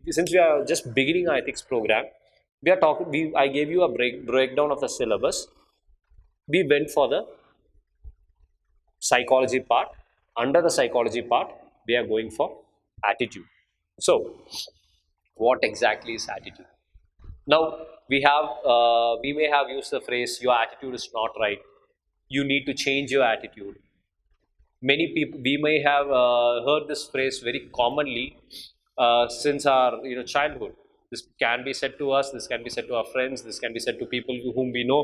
since we are just beginning our ethics program, we are talking. I gave you a breakdown of the syllabus. We went for the psychology part. Under the psychology part, we are going for attitude. So, what exactly is attitude? Now we may have used the phrase "your attitude is not right." You need to change your attitude. Many people, we may have heard this phrase very commonly since our childhood. This can be said to us, this can be said to our friends, this can be said to people whom we know.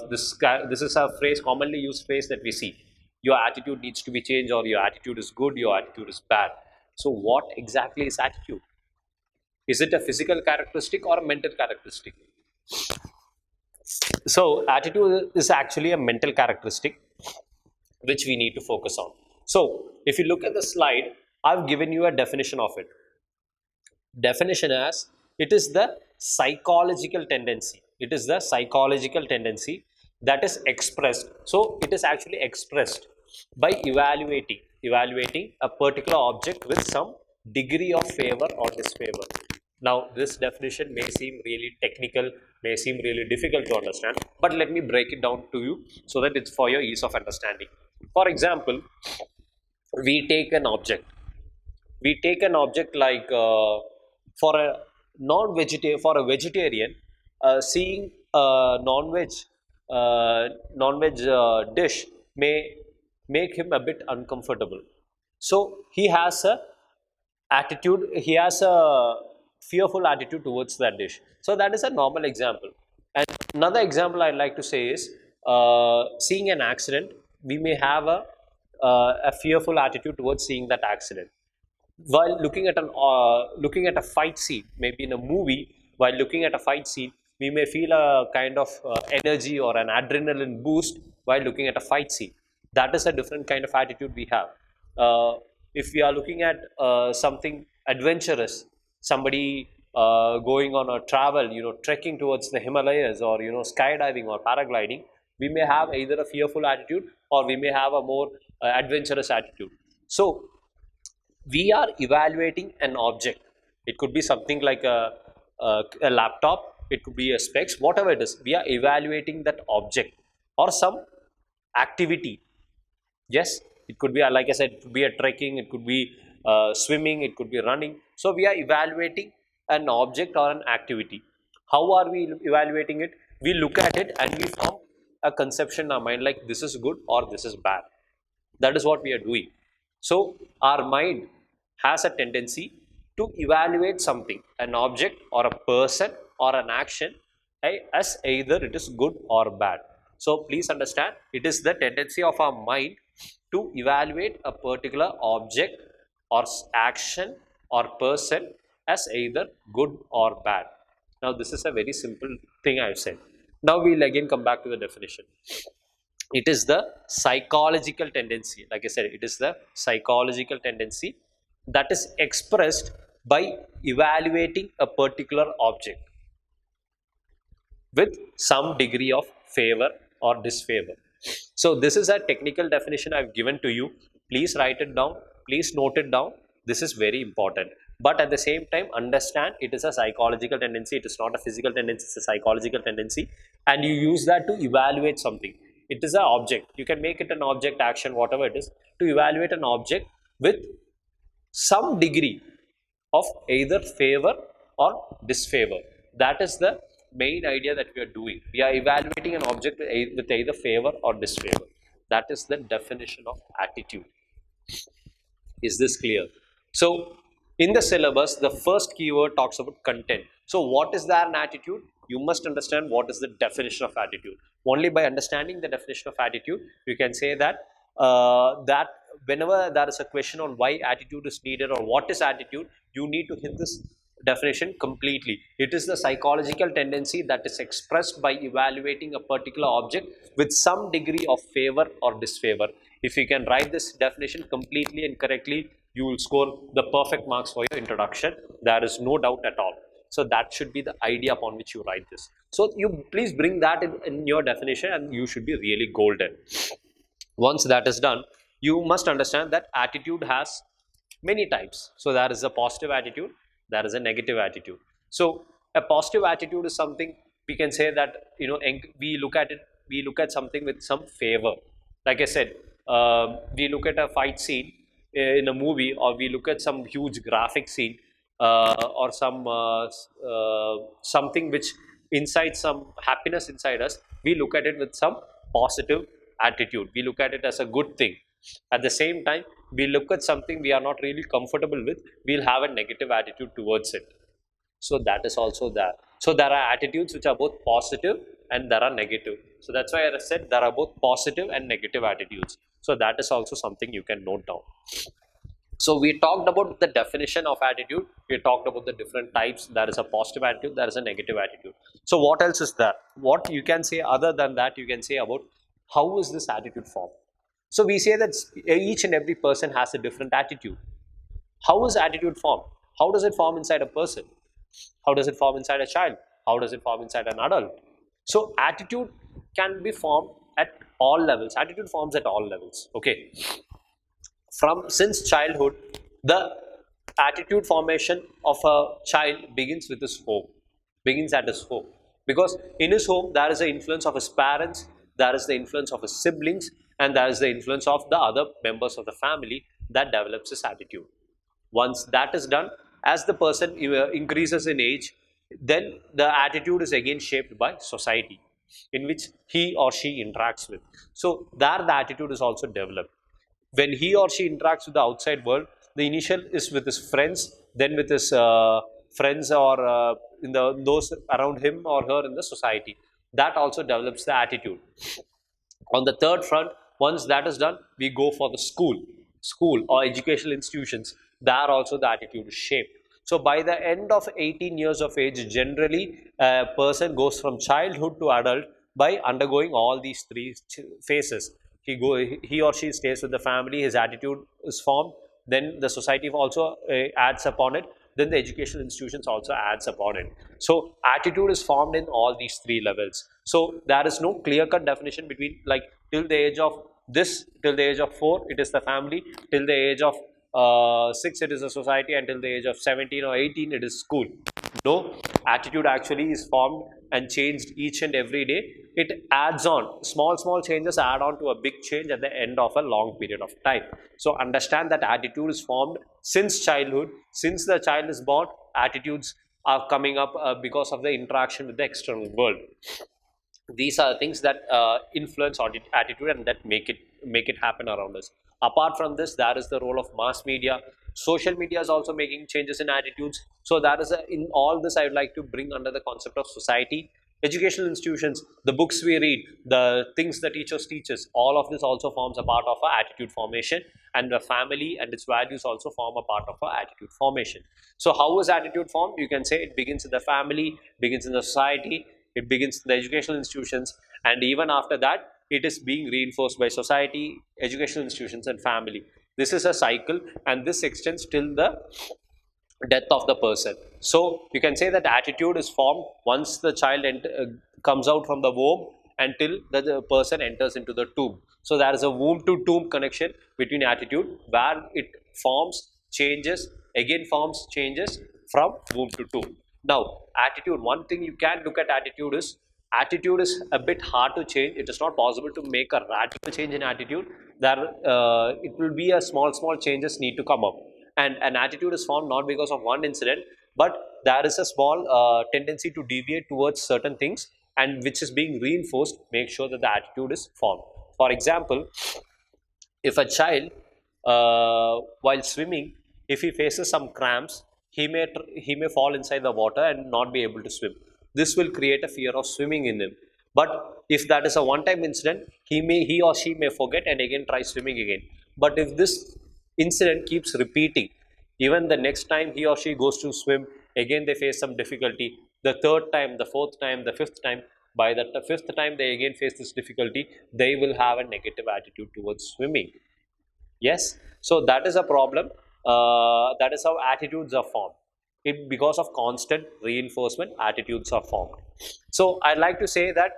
This is a phrase, commonly used phrase, that we see: your attitude needs to be changed, or your attitude is good, your attitude is bad. So what exactly is attitude? Is it a physical characteristic or a mental characteristic? So attitude is actually a mental characteristic which we need to focus on. So, if you look at the slide, I've given you a definition of it. Definition as: it is the psychological tendency. It is the psychological tendency that is expressed. So, it is actually expressed by evaluating a particular object with some degree of favor or disfavor. Now, this definition may seem really technical, may seem really difficult to understand, but let me break it down to you so that it's for your ease of understanding. For example, we take an object. We take an object like for a for a vegetarian, seeing a non-veg dish may make him a bit uncomfortable. So he has a attitude. He has a fearful attitude towards that dish. So that is a normal example. And another example I'd like to say is seeing an accident. We may have a fearful attitude towards seeing that accident. While looking at a fight scene, maybe in a movie, while looking at a fight scene, we may feel a kind of energy or an adrenaline boost while looking at a fight scene. That is a different kind of attitude we have. If we are looking at something adventurous, somebody going on a travel, trekking towards the Himalayas, or skydiving or paragliding, we may have either a fearful attitude or we may have a more adventurous attitude. So we are evaluating an object. It could be something like a laptop, it could be a specs, whatever it is. We are evaluating that object or some activity. Yes, it could be, like I said, it could be a trekking, it could be swimming, it could be running. So we are evaluating an object or an activity. How are we evaluating it? We look at it and we form a conception in our mind like this is good or this is bad. That is what we are doing. So our mind has a tendency to evaluate something, an object or a person or an action, as either it is good or bad. So please understand, it is the tendency of our mind to evaluate a particular object or action or person as either good or bad. Now this is a very simple thing I have said. Now we'll again come back to the definition. It is the psychological tendency. Like I said, it is the psychological tendency that is expressed by evaluating a particular object with some degree of favor or disfavor. So this is a technical definition I've given to you. Please write it down. Please note it down. This is very important. But at the same time, understand it is a psychological tendency. It is not a physical tendency. It's a psychological tendency. And you use that to evaluate something. It is an object. You can make it an object, action, whatever it is, to evaluate an object with some degree of either favor or disfavor. That is the main idea that we are doing. We are evaluating an object with either favor or disfavor. That is the definition of attitude. Is this clear? So in the syllabus, the first keyword talks about content. So what is there in attitude? You must understand what is the definition of attitude. Only by understanding the definition of attitude, you can say that that whenever there is a question on why attitude is needed or what is attitude, you need to hit this definition completely. It is the psychological tendency that is expressed by evaluating a particular object with some degree of favor or disfavor. If you can write this definition completely and correctly, you will score the perfect marks for your introduction. There is no doubt at all. So that should be the idea upon which you write this. So you please bring that in your definition and you should be really golden. Once that is done, you must understand that attitude has many types. So there is a positive attitude, That is a negative attitude. So a positive attitude is something we can say that, we look at it, we look at something with some favor. Like I said, we look at a fight scene in a movie, or we look at some huge graphic scene, or something which incites some happiness inside us. We look at it with some positive attitude, we look at it as a good thing. At the same time, we look at something we are not really comfortable with, we'll have a negative attitude towards it. So that is also there. So there are attitudes which are both positive and there are negative. So that's why I said there are both positive and negative attitudes. So that is also something you can note down. So we talked about the definition of attitude, we talked about the different types. There is a positive attitude, there is a negative attitude. So what else is there? What you can say other than that, you can say about how is this attitude formed. So we say that each and every person has a different attitude. How is attitude formed? How does it form inside a person? How does it form inside a child? How does it form inside an adult? So attitude can be formed at all levels. Attitude forms at all levels. Okay. From since childhood, the attitude formation of a child begins with his home, begins at his home. Because in his home, there is the influence of his parents, there is the influence of his siblings, and there is the influence of the other members of the family that develops his attitude. Once that is done, as the person increases in age, then the attitude is again shaped by society in which he or she interacts with. So there the attitude is also developed. When he or she interacts with the outside world, the initial is with his friends, then with his friends, or in those around him or her in the society. That also develops the attitude. On the third front, once that is done, we go for the school or educational institutions. There also the attitude is shaped. So by the end of 18 years of age, generally a person goes from childhood to adult by undergoing all these three phases. He or she stays with the family, his attitude is formed, then the society also adds upon it, then the educational institutions also adds upon it. So attitude is formed in all these three levels. So there is no clear cut definition between, like, till the age of this, till the age of 4 it is the family, till the age of 6 it is a society, until the age of 17 or 18 it is school. No, attitude actually is formed and changed each and every day. It adds on, small changes add on to a big change at the end of a long period of time. So understand that attitude is formed since childhood. Since the child is born, attitudes are coming up because of the interaction with the external world. These are things that influence attitude and that make it happen around us. Apart from this, there is the role of mass media. Social media is also making changes in attitudes. So that is in all this I would like to bring under the concept of society. Educational institutions, the books we read, the things the teachers teach us, all of this also forms a part of our attitude formation, and the family and its values also form a part of our attitude formation. So how is attitude formed? You can say it begins in the family, begins in the society, it begins in the educational institutions, and even after that it is being reinforced by society, educational institutions, and family. This is a cycle, and this extends till the death of the person. So you can say that attitude is formed once the child comes out from the womb until the person enters into the tomb. So there is a womb to tomb connection between attitude, where it forms, changes, again forms, changes from womb to tomb. Now attitude, one thing you can look at attitude is a bit hard to change. It is not possible to make a radical change in attitude. It will be a small changes need to come up, and an attitude is formed not because of one incident, but there is a small tendency to deviate towards certain things, and which is being reinforced, make sure that the attitude is formed. For example, if a child while swimming, if he faces some cramps, he may fall inside the water and not be able to swim. This will create a fear of swimming in him. But if that is a one time incident, he or she may forget and again try swimming again. But if this incident keeps repeating, even the next time he or she goes to swim, again they face some difficulty. The third time, the fourth time, the fifth time, by the fifth time they again face this difficulty, they will have a negative attitude towards swimming. Yes, so that is a problem. That is how attitudes are formed. Because of constant reinforcement, attitudes are formed. So I'd like to say that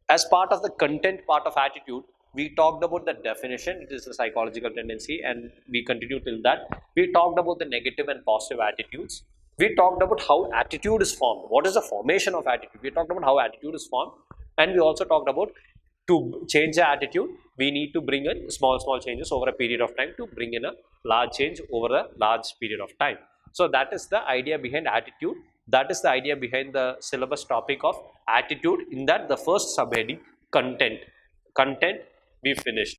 as part of the content part of attitude, we talked about the definition. It is a psychological tendency, and we continue till that. We talked about the negative and positive attitudes. We talked about how attitude is formed. What is the formation of attitude? We talked about how attitude is formed, and we also talked about to change the attitude, we need to bring in small changes over a period of time to bring in a large change over a large period of time. So that is the idea behind attitude. That is the idea behind the syllabus topic of attitude. In that, the first subheading, content. Content, we finished.